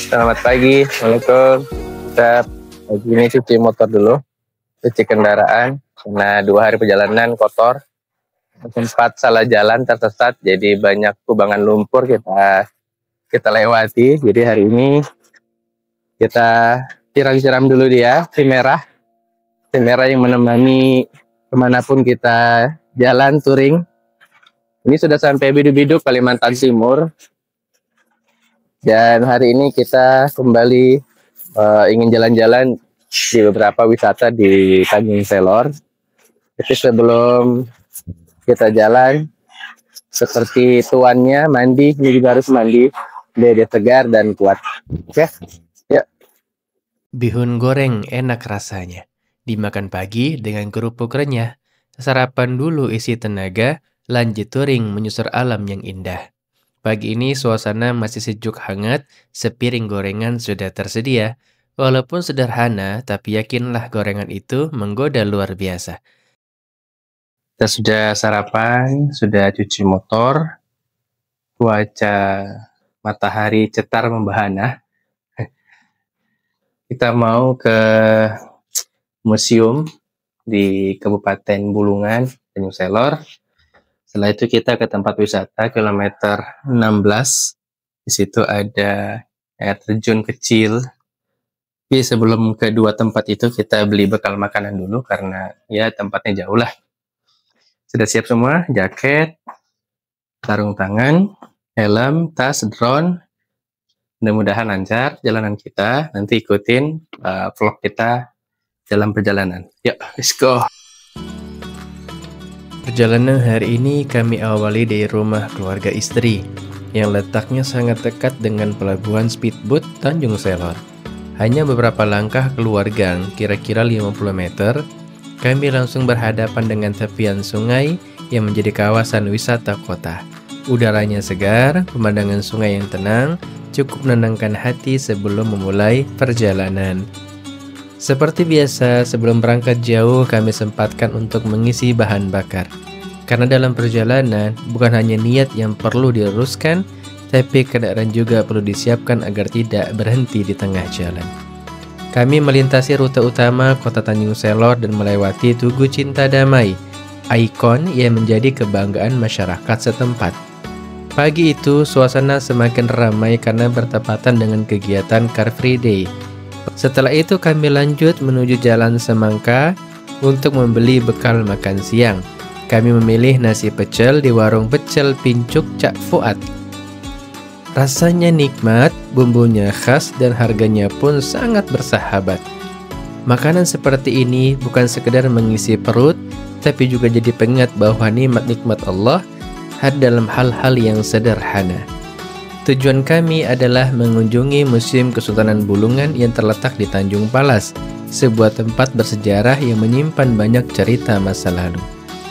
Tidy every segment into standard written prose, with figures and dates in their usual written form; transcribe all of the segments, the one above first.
Selamat pagi, Assalamualaikum. Kita pagi ini cuci motor dulu, cuci kendaraan, karena 2 hari perjalanan kotor, sempat salah jalan tersesat, jadi banyak kubangan lumpur kita lewati. Jadi hari ini kita siram-siram dulu dia, si merah yang menemani kemanapun kita jalan touring. Ini sudah sampai Biduk-Biduk, Kalimantan Timur. Dan hari ini kita kembali ingin jalan-jalan di beberapa wisata di Tanjung Selor. Tapi sebelum kita jalan, seperti tuannya mandi, ini juga harus mandi biar dia tegar dan kuat. Oke, ya. Bihun goreng enak rasanya. Dimakan pagi dengan kerupuk renyah. Sarapan dulu isi tenaga, lanjut touring menyusur alam yang indah. Pagi ini suasana masih sejuk hangat, sepiring gorengan sudah tersedia. Walaupun sederhana, tapi yakinlah gorengan itu menggoda luar biasa. Kita sudah sarapan, sudah cuci motor, cuaca matahari cetar membahana. Kita mau ke museum di Kabupaten Bulungan, Tanjung Selor. Setelah itu kita ke tempat wisata kilometer 16. Di situ ada air terjun kecil. Tapi sebelum kedua tempat itu kita beli bekal makanan dulu karena ya tempatnya jauh lah. Sudah siap semua? Jaket, sarung tangan, helm, tas, drone. Mudah-mudahan lancar jalanan kita. Nanti ikutin vlog kita dalam perjalanan. Yuk, let's go! Perjalanan hari ini kami awali dari rumah keluarga istri yang letaknya sangat dekat dengan pelabuhan speedboat Tanjung Selor. Hanya beberapa langkah keluar gang, kira-kira 50 meter, kami langsung berhadapan dengan tepian sungai yang menjadi kawasan wisata kota. Udaranya segar, pemandangan sungai yang tenang, cukup menenangkan hati sebelum memulai perjalanan. Seperti biasa, sebelum berangkat jauh kami sempatkan untuk mengisi bahan bakar. Karena dalam perjalanan, bukan hanya niat yang perlu diluruskan, tapi kendaraan juga perlu disiapkan agar tidak berhenti di tengah jalan. Kami melintasi rute utama kota Tanjung Selor dan melewati Tugu Cinta Damai, ikon yang menjadi kebanggaan masyarakat setempat. Pagi itu, suasana semakin ramai karena bertepatan dengan kegiatan Car Free Day. Setelah itu kami lanjut menuju Jalan Semangka untuk membeli bekal makan siang. Kami memilih nasi pecel di warung pecel Pincuk Cak Fuad. Rasanya nikmat, bumbunya khas dan harganya pun sangat bersahabat. Makanan seperti ini bukan sekedar mengisi perut, tapi juga jadi pengingat bahwa nikmat-nikmat Allah hadir dalam hal-hal yang sederhana. Tujuan kami adalah mengunjungi Museum Kesultanan Bulungan yang terletak di Tanjung Palas, sebuah tempat bersejarah yang menyimpan banyak cerita masa lalu.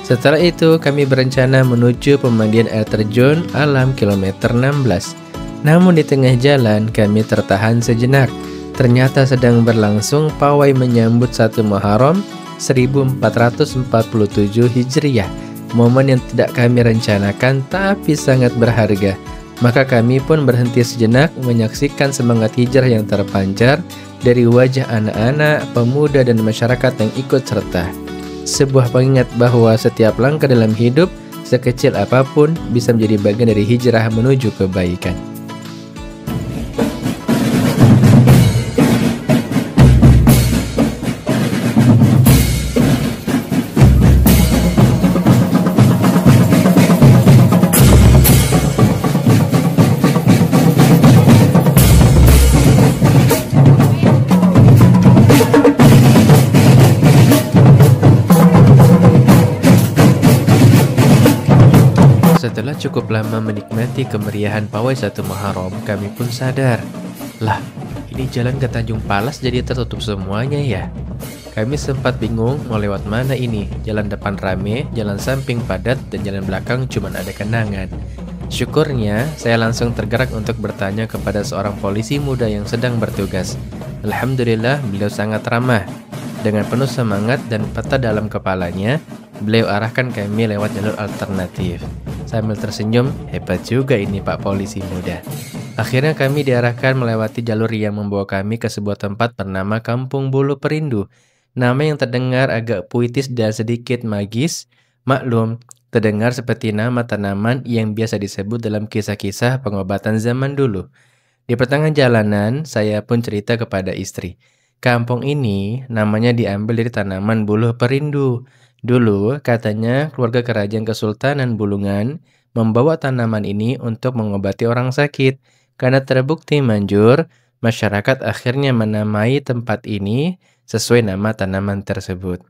Setelah itu, kami berencana menuju pemandian air terjun alam kilometer 16. Namun di tengah jalan, kami tertahan sejenak. Ternyata sedang berlangsung pawai menyambut 1 Muharram 1447 Hijriah. Momen yang tidak kami rencanakan tapi sangat berharga. Maka kami pun berhenti sejenak menyaksikan semangat hijrah yang terpancar dari wajah anak-anak, pemuda, dan masyarakat yang ikut serta. Sebuah pengingat bahwa setiap langkah dalam hidup, sekecil apapun, bisa menjadi bagian dari hijrah menuju kebaikan. Setelah cukup lama menikmati kemeriahan pawai 1 Muharram, kami pun sadar, lah, ini jalan ke Tanjung Palas jadi tertutup semuanya ya. Kami sempat bingung mau lewat mana ini. Jalan depan rame, jalan samping padat, dan jalan belakang cuman ada kenangan. Syukurnya, saya langsung tergerak untuk bertanya kepada seorang polisi muda yang sedang bertugas. Alhamdulillah, beliau sangat ramah. Dengan penuh semangat dan peta dalam kepalanya, beliau arahkan kami lewat jalur alternatif. Sambil tersenyum, hebat juga ini Pak Polisi muda. Akhirnya kami diarahkan melewati jalur yang membawa kami ke sebuah tempat bernama Kampung Bulu Perindu. Nama yang terdengar agak puitis dan sedikit magis. Maklum, terdengar seperti nama tanaman yang biasa disebut dalam kisah-kisah pengobatan zaman dulu. Di pertengahan jalanan, saya pun cerita kepada istri. Kampung ini namanya diambil dari tanaman buluh perindu. Dulu, katanya keluarga kerajaan Kesultanan Bulungan membawa tanaman ini untuk mengobati orang sakit. Karena terbukti manjur, masyarakat akhirnya menamai tempat ini sesuai nama tanaman tersebut.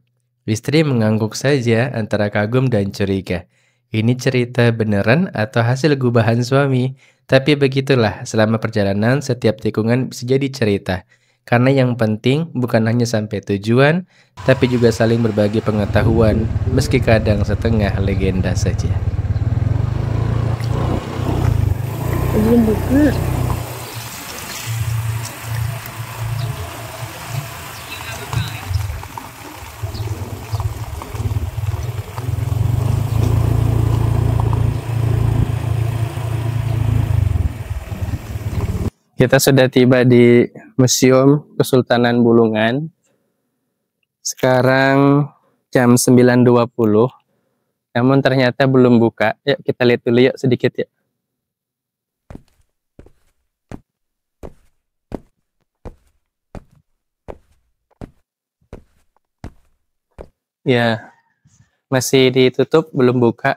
Istri mengangguk saja antara kagum dan curiga. Ini cerita beneran atau hasil gubahan suami? Tapi begitulah, selama perjalanan setiap tikungan bisa jadi cerita. Karena yang penting bukan hanya sampai tujuan, tapi juga saling berbagi pengetahuan, meski kadang setengah legenda saja. Kita sudah tiba di Museum Kesultanan Bulungan. Sekarang jam 9.20. Namun ternyata belum buka. Yuk kita lihat dulu yuk sedikit ya. Ya, masih ditutup, belum buka.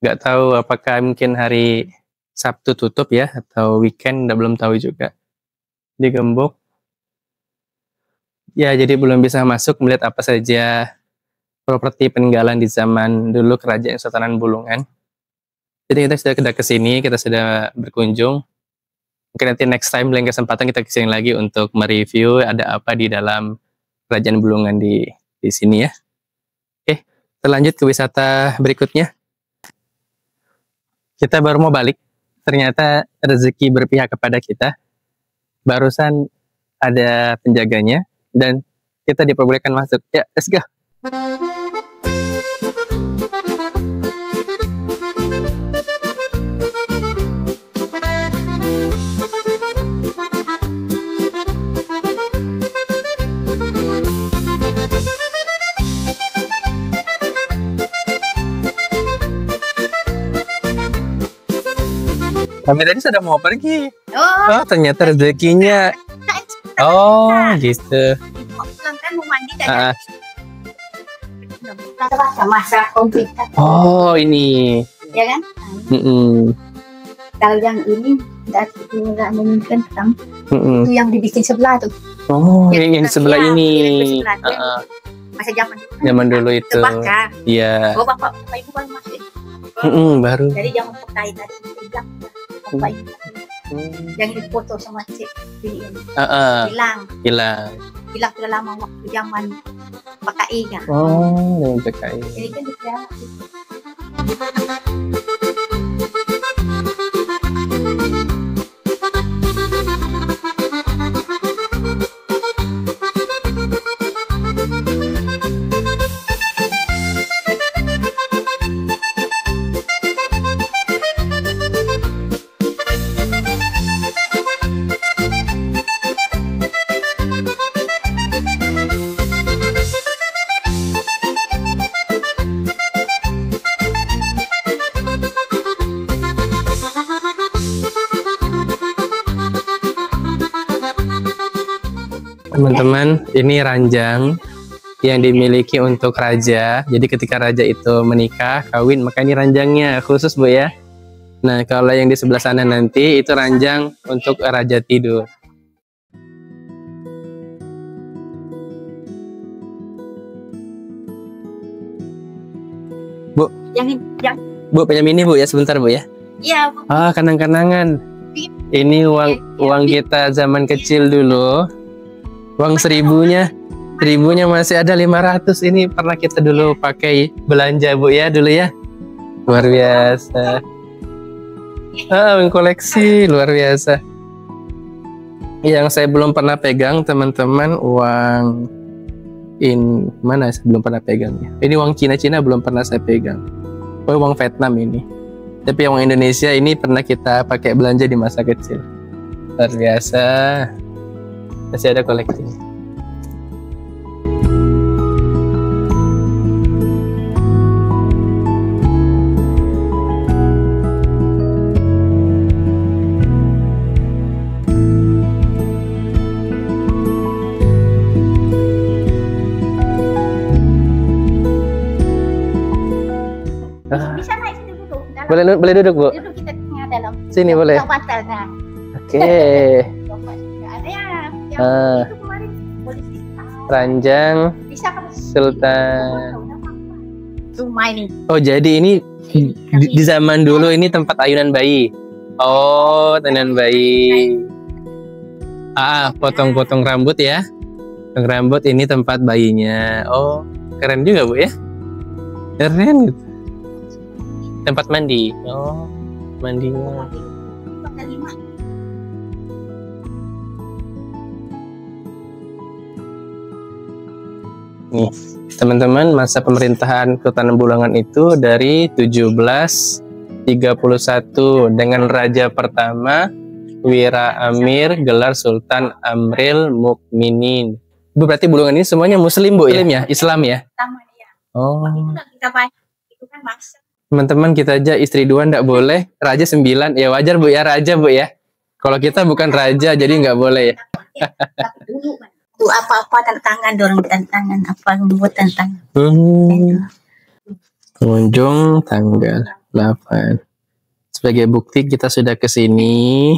Nggak tahu apakah mungkin hari Sabtu tutup ya, atau weekend, belum tahu juga. Digembok. Ya, jadi belum bisa masuk melihat apa saja properti peninggalan di zaman dulu Kerajaan Kesultanan Bulungan. Jadi kita sudah ke sini, kita sudah berkunjung. Mungkin nanti next time lain kesempatan kita kesini lagi untuk mereview ada apa di dalam Kerajaan Bulungan di sini ya. Oke, kita lanjut ke wisata berikutnya. Kita baru mau balik. Ternyata rezeki berpihak kepada kita. Barusan ada penjaganya dan kita diperbolehkan masuk. Ya, let's go. Kami tadi sudah mau pergi. Oh, ternyata rezekinya. Oh, gitu. Pulang kan mau mandi dan masa komplikat. Oh, ini. Ya kan? Kalau yang ini nggak mungkin kan? Itu yang dibikin sebelah tuh. Oh, yang di sebelah ini. Masa zaman dulu itu. Terbakar. Iya. Oh, bapak ibu baru masuk. Baru. Jadi yang pakai tadi pegang. Bapak ibu. Yang dipoto sama cik ini. Hilang sudah lama waktu zaman PKI kan. Oh, yang PKI. Ini kan dia. Teman-teman, ini ranjang yang dimiliki untuk raja. Jadi ketika raja itu menikah, kawin, maka ini ranjangnya khusus Bu ya. Nah, kalau yang di sebelah sana nanti itu ranjang untuk raja tidur. Bu, Bu pinjam ini Bu ya, sebentar Bu ya. Iya, Bu. Ah, kenang-kenangan. Ini uang kita zaman kecil dulu. Uang seribunya masih ada 500. Ini pernah kita dulu pakai belanja Bu ya dulu ya. Luar biasa. Koleksi luar biasa. Yang saya belum pernah pegang teman-teman, uang mana saya belum pernah pegang ya. Ini uang Cina belum pernah saya pegang. Oh, uang Vietnam ini. Tapi yang Indonesia ini pernah kita pakai belanja di masa kecil. Luar biasa. Masih ada koleksinya. Bisa naik situ duduk. Boleh duduk, Bu. Duduk kita tengah dalam. Sini boleh. Bantalnya. Oke. Ada yang itu kemarin polisi. Ranjang Bisa kan? Sultan. Rumah ini. Oh, jadi ini di zaman dulu ini tempat ayunan bayi. Oh, ayunan bayi. Potong-potong rambut ya. Potong rambut ini tempat bayinya. Oh, keren juga, Bu ya. Keren gitu. Tempat mandi. Oh, mandinya. Nih, teman-teman, masa pemerintahan Kesultanan Bulungan itu dari 1731 dengan raja pertama Wira Amir gelar Sultan Amril Mukminin. Bu, berarti Bulungan ini semuanya Muslim, Bu ya? Islam ya? Oh. Itu kan masa. Teman-teman, kita aja istri 2 nggak boleh, raja 9, ya wajar Bu ya, raja Bu ya. Kalau kita bukan raja, jadi nggak boleh ya. Itu apa-apa tantangan, dorong tantangan, apa membuat tantangan. Pengunjung tanggal 8. Sebagai bukti kita sudah ke sini,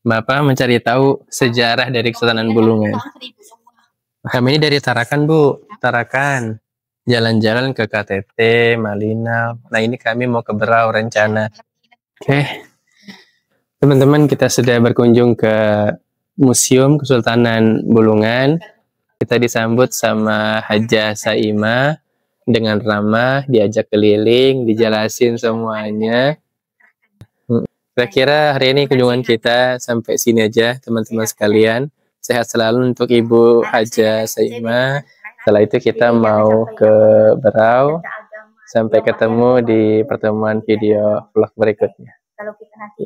mencari tahu sejarah dari Kesultanan Bulungan. Kami ini dari Tarakan, Bu. Tarakan. Jalan-jalan ke KTT, Malina. Nah, ini kami mau ke Berau rencana. Oke. Teman-teman, kita sudah berkunjung ke Museum Kesultanan Bulungan. Kita disambut sama Hajah Saimah dengan ramah, diajak keliling, dijelasin semuanya. Kira-kira hari ini kunjungan kita sampai sini aja, teman-teman sekalian. Sehat selalu untuk Ibu Hajah Saimah. Setelah itu kita mau ke Berau. Sampai ketemu di pertemuan video vlog berikutnya. Kalau kita nanti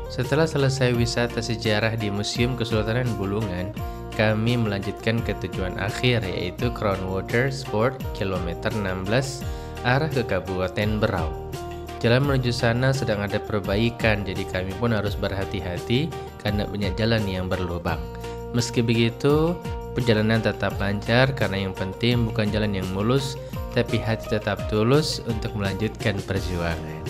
Setelah selesai wisata sejarah di Museum Kesultanan Bulungan, kami melanjutkan ke tujuan akhir, yaitu Crown Water Sport kilometer 16 arah ke Kabupaten Berau. Jalan menuju sana sedang ada perbaikan, jadi kami pun harus berhati-hati karena banyak jalan yang berlubang. Meski begitu, perjalanan tetap lancar karena yang penting bukan jalan yang mulus, tapi hati tetap tulus untuk melanjutkan perjuangan.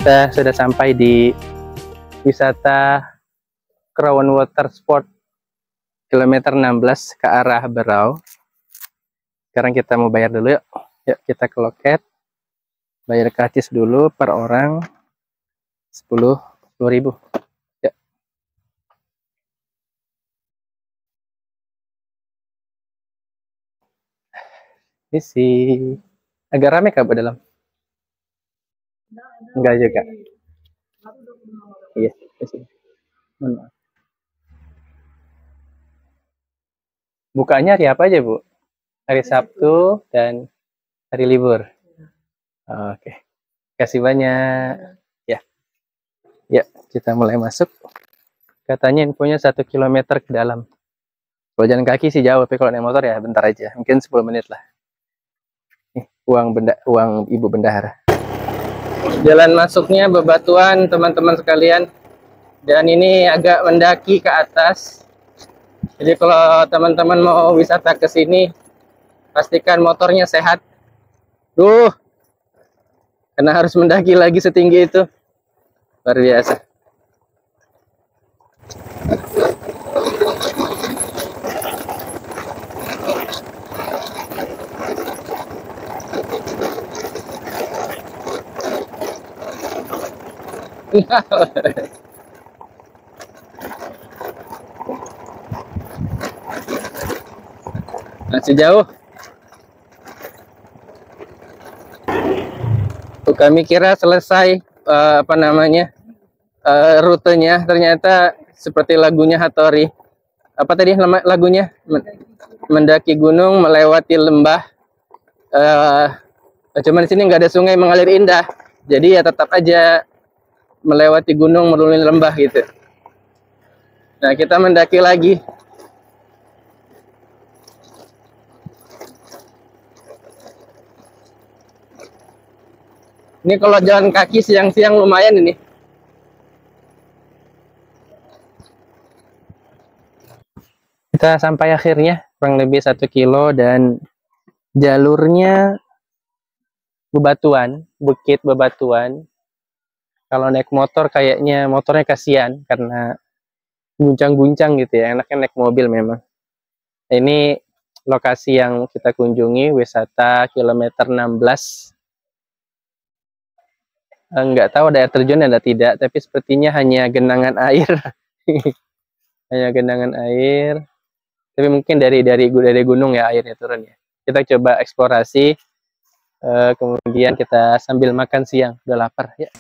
Kita sudah sampai di wisata Crown Water Sport kilometer 16 ke arah Berau. Sekarang kita mau bayar dulu yuk. Yuk kita ke loket. Bayar gratis dulu per orang 10.000. Yuk. Isi. Agak rame kah Bu dalam? Enggak juga. Iya, bukanya hari apa aja, Bu? Hari Sabtu dan hari libur. Oke. Kasih banyak. Ya. Ya, kita mulai masuk. Katanya infonya 1 kilometer ke dalam. Kalau jalan kaki sih jauh, tapi kalau naik motor ya bentar aja. Mungkin 10 menit lah. Nih, uang Ibu Bendahara. Jalan masuknya bebatuan teman-teman sekalian, dan ini agak mendaki ke atas. Jadi kalau teman-teman mau wisata ke sini, pastikan motornya sehat, Tuh, karena harus mendaki lagi setinggi itu. Luar biasa. Masih jauh. Tuh, kami kira selesai rutenya, ternyata seperti lagunya Hattori. Apa tadi lagunya? Mendaki gunung, melewati lembah. Cuman di sini nggak ada sungai mengalir indah, jadi ya tetap aja melewati gunung, melalui lembah gitu. Nah, kita mendaki lagi. Ini kalau jalan kaki siang-siang lumayan ini. Kita sampai akhirnya, kurang lebih 1 kilo, dan jalurnya bebatuan, bukit bebatuan. Kalau naik motor kayaknya motornya kasihan karena guncang-guncang gitu ya, enaknya naik mobil memang. Ini lokasi yang kita kunjungi, wisata kilometer 16. Nggak tahu ada air terjun ada tidak, tapi sepertinya hanya genangan air. Hanya genangan air. Tapi mungkin dari gunung ya airnya turun ya. Kita coba eksplorasi, kemudian kita sambil makan siang. Udah lapar ya.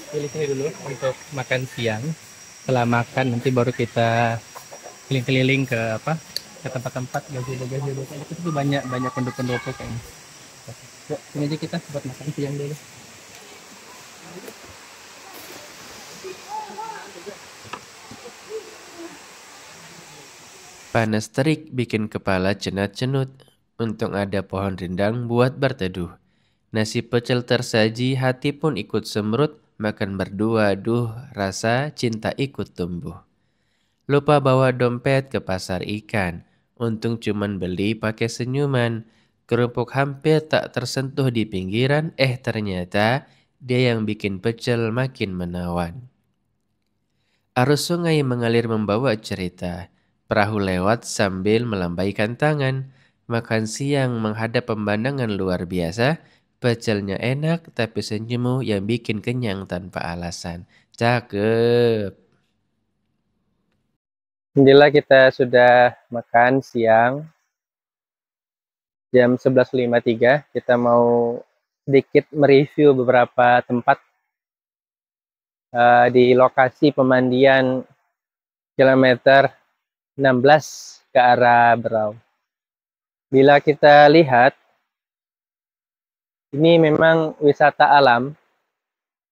Pilih sini dulu untuk makan siang. Setelah makan nanti baru kita keliling-keliling ke tempat-tempat gazebo itu banyak pendopo kayaknya. Yuk, sini aja kita buat makan siang dulu. Panas terik bikin kepala cenut-cenut. Untung ada pohon rindang buat berteduh. Nasi pecel tersaji, hati pun ikut semrut. Makan berdua, duh, rasa cinta ikut tumbuh. Lupa bawa dompet ke pasar ikan. Untung cuman beli pakai senyuman. Kerupuk hampir tak tersentuh di pinggiran. Ternyata dia yang bikin pecel makin menawan. Arus sungai mengalir membawa cerita. Perahu lewat sambil melambaikan tangan. Makan siang menghadap pemandangan luar biasa. Pecelnya enak tapi senyummu yang bikin kenyang tanpa alasan. Cakep. Alhamdulillah kita sudah makan siang. Jam 11.53. Kita mau sedikit mereview beberapa tempat di lokasi pemandian kilometer 16 ke arah Berau. Bila kita lihat, ini memang wisata alam,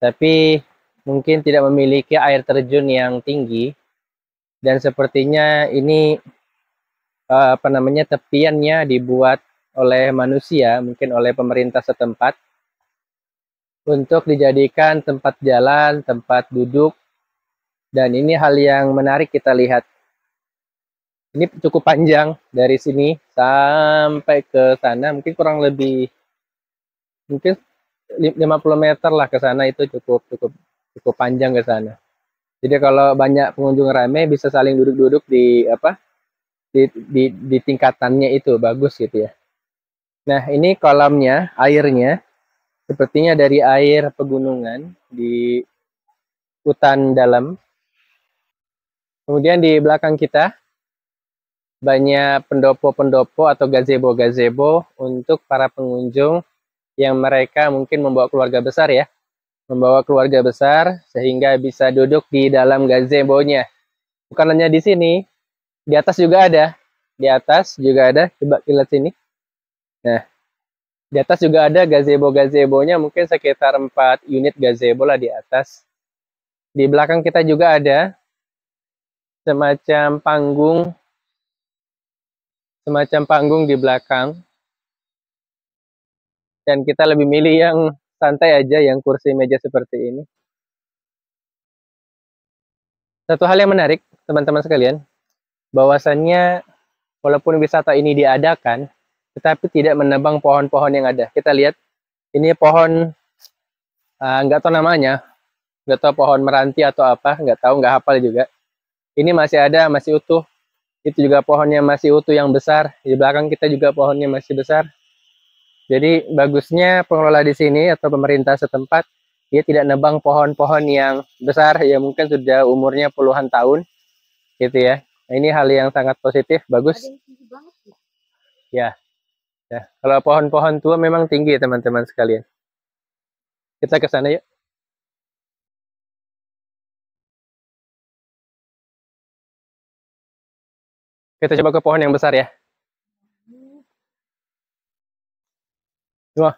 tapi mungkin tidak memiliki air terjun yang tinggi, dan sepertinya ini tepiannya dibuat oleh manusia, mungkin oleh pemerintah setempat, untuk dijadikan tempat jalan, tempat duduk, dan ini hal yang menarik kita lihat. Ini cukup panjang dari sini sampai ke sana, mungkin kurang lebih 50 meter lah ke sana, itu cukup panjang ke sana. Jadi kalau banyak pengunjung ramai bisa saling duduk-duduk di tingkatannya itu bagus gitu ya. Nah, ini kolamnya, airnya sepertinya dari air pegunungan di hutan dalam. Kemudian di belakang kita banyak pendopo-pendopo atau gazebo-gazebo untuk para pengunjung yang mereka mungkin membawa keluarga besar ya. Membawa keluarga besar sehingga bisa duduk di dalam gazebo-nya. Bukan hanya di sini, di atas juga ada. Di atas juga ada, coba lihat sini. Nah, di atas juga ada gazebo-gazebonya, mungkin sekitar 4 unit gazebo lah di atas. Di belakang kita juga ada semacam panggung di belakang. Dan kita lebih milih yang santai aja, yang kursi meja seperti ini. Satu hal yang menarik, teman-teman sekalian, bahwasannya walaupun wisata ini diadakan, tetapi tidak menebang pohon-pohon yang ada. Kita lihat, ini pohon nggak tahu namanya, nggak tahu pohon meranti atau apa, nggak tahu, nggak hafal juga. Ini masih ada, masih utuh. Itu juga pohonnya masih utuh yang besar. Di belakang kita juga pohonnya masih besar. Jadi bagusnya pengelola di sini atau pemerintah setempat, dia tidak nebang pohon-pohon yang besar, ya mungkin sudah umurnya puluhan tahun, gitu ya. Nah, ini hal yang sangat positif, bagus. Ya, ya. Kalau pohon-pohon tua memang tinggi teman-teman sekalian. Kita ke sana yuk. Kita coba ke pohon yang besar ya. Wah,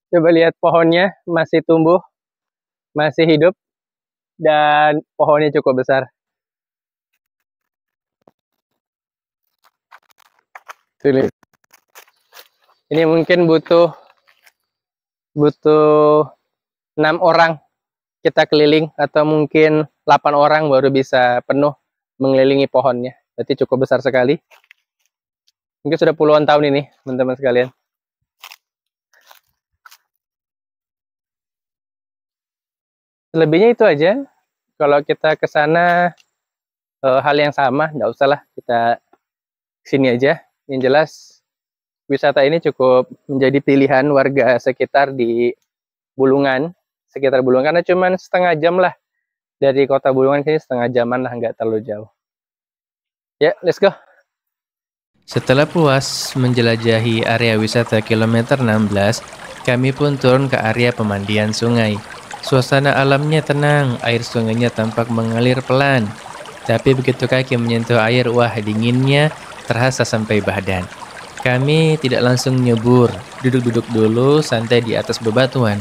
coba lihat pohonnya masih tumbuh, masih hidup, dan pohonnya cukup besar. Ini mungkin butuh 6 orang kita keliling, atau mungkin 8 orang baru bisa penuh mengelilingi pohonnya. Berarti cukup besar sekali. Mungkin sudah puluhan tahun ini, teman-teman sekalian. Selebihnya itu aja. Kalau kita ke sana hal yang sama, nggak usah lah, kita sini aja. Yang jelas wisata ini cukup menjadi pilihan warga sekitar di Bulungan, sekitar Bulungan, karena cuma setengah jam lah dari kota Bulungan, sini setengah jaman lah, nggak terlalu jauh. Ya, let's go. Setelah puas menjelajahi area wisata kilometer 16, kami pun turun ke area pemandian sungai. Suasana alamnya tenang, air sungainya tampak mengalir pelan. Tapi begitu kaki menyentuh air, wah dinginnya terasa sampai badan. Kami tidak langsung nyebur, duduk-duduk dulu santai di atas bebatuan,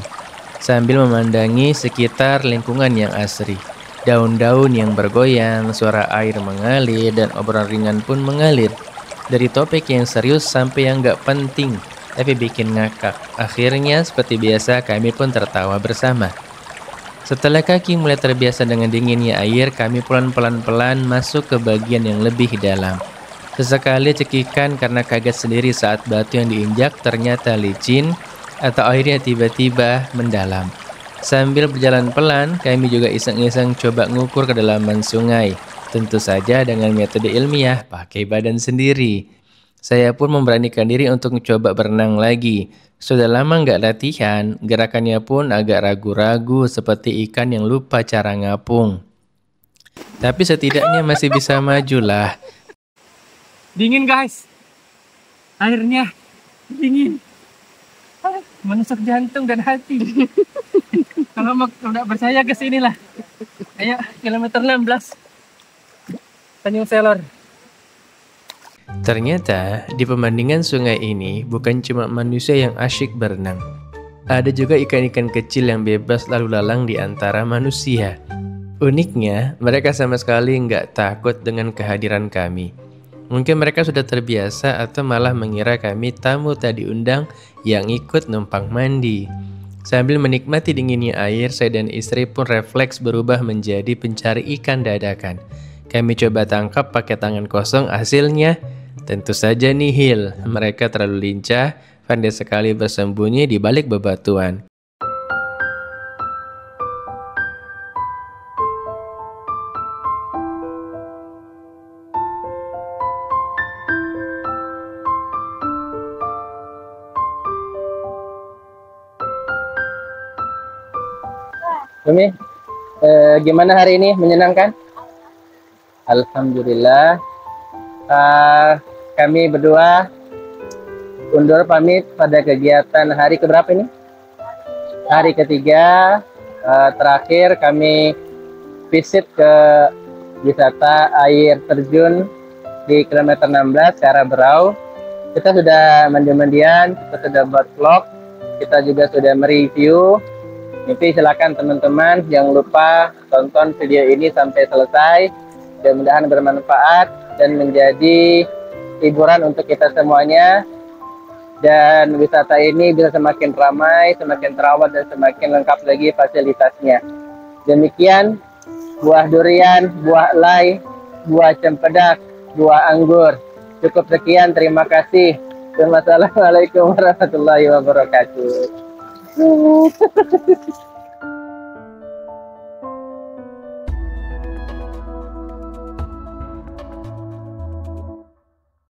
sambil memandangi sekitar lingkungan yang asri. Daun-daun yang bergoyang, suara air mengalir, dan obrolan ringan pun mengalir. Dari topik yang serius sampai yang gak penting, tapi bikin ngakak. Akhirnya seperti biasa kami pun tertawa bersama. Setelah kaki mulai terbiasa dengan dinginnya air, kami pelan-pelan masuk ke bagian yang lebih dalam. Sesekali cekikan karena kaget sendiri saat batu yang diinjak ternyata licin atau airnya tiba-tiba mendalam. Sambil berjalan pelan, kami juga iseng-iseng coba ngukur kedalaman sungai. Tentu saja dengan metode ilmiah, pakai badan sendiri. Saya pun memberanikan diri untuk mencoba berenang lagi. Sudah lama nggak latihan, gerakannya pun agak ragu-ragu seperti ikan yang lupa cara ngapung. Tapi setidaknya masih bisa maju lah. Dingin guys, airnya dingin, menusuk jantung dan hati. Kalau nggak percaya ke sini lah. Ayo, kilometer 16, Tanjung Selor. Ternyata di pemandian sungai ini bukan cuma manusia yang asyik berenang. Ada juga ikan-ikan kecil yang bebas lalu lalang di antara manusia. Uniknya, mereka sama sekali nggak takut dengan kehadiran kami. Mungkin mereka sudah terbiasa atau malah mengira kami tamu tak diundang yang ikut numpang mandi. Sambil menikmati dinginnya air, saya dan istri pun refleks berubah menjadi pencari ikan dadakan. Kami coba tangkap pakai tangan kosong, hasilnya tentu saja nihil. Mereka terlalu lincah, pandai sekali bersembunyi di balik bebatuan. Umi, gimana hari ini? Menyenangkan? Alhamdulillah. Kami berdua undur pamit pada kegiatan hari keberapa ini? Hari ketiga. Terakhir kami visit ke wisata air terjun di kilometer 16 ke arah Berau. Kita sudah mandi-mandian, kita sudah buat vlog, kita juga sudah mereview. Jadi silakan teman-teman jangan lupa tonton video ini sampai selesai. Mudah-mudahan bermanfaat dan menjadi hiburan untuk kita semuanya. Dan wisata ini bisa semakin ramai, semakin terawat, dan semakin lengkap lagi fasilitasnya. Demikian buah durian, buah lai, buah cempedak, buah anggur. Cukup sekian, terima kasih. Wassalamualaikum warahmatullahi wabarakatuh.